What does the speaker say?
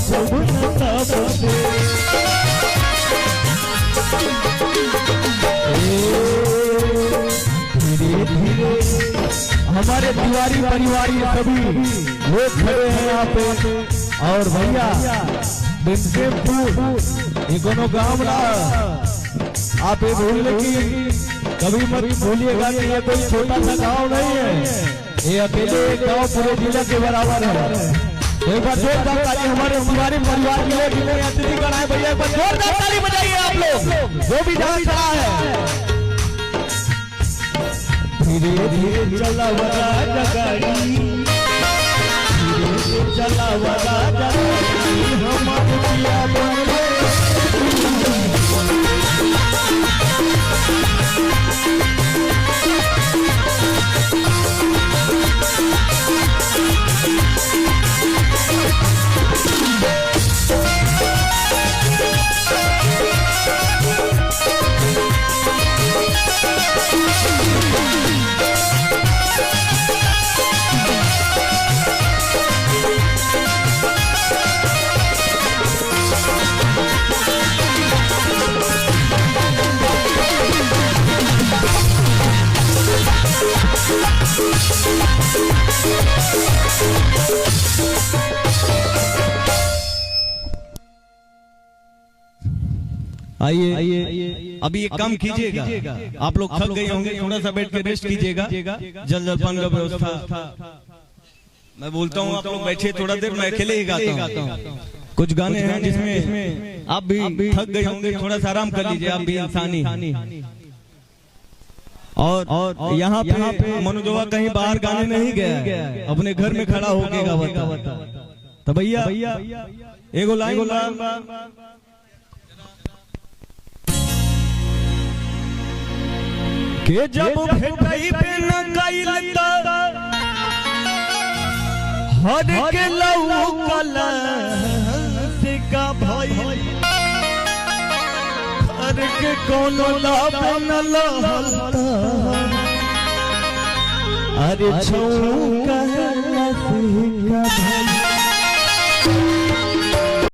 सब नता बसे। धीरे धीरे हमारे तिवारी परिवारी सभी लोग खड़े हैं यहाँ पे। और भैया बिमसेपुर ये कोनो गाँव ना, आप ये भूलने की कभी मत भूलिएगा कि ये कोई छोटा सा गांव नहीं है, ये अकेले एक गांव पूरे जिले के बराबर है। एक बार जोरदार ताली हमारे तिवारी परिवार के लिए जितने अतिथि गण आए भैया, एक बार जोरदार ताली बजाइए आप लोग जो भी जहाँ खड़ा है। धीरे धीरे चला वरा जगाड़ी, धीरे चला वरा जगाड़ी, हमारे पिया बोले आइए अभी ये कम कीजिएगा, आप लोग थक गए होंगे, थोड़ा सा बैठ के रेस्ट कीजिएगा। जल जलपान का व्यवस्था मैं बोलता हूँ, आप लोग बैठिए थोड़ा देर, मैं अकेले ही गाता हूँ। कुछ गाने हैं जिसमें आप भी थक गए होंगे, थोड़ा सा आराम कर लीजिए, आप भी इंसानी। और यहाँ पे मनोजवा कहीं बाहर गाने नहीं गया, अपने घर में खड़ा होके गाता। तो भैया एगो लाइन के जब भेटई पे न गइल त हर के लौकल से का भइल, हर के कोनो लाभ न लहल अरे छौ कहला से का भइल।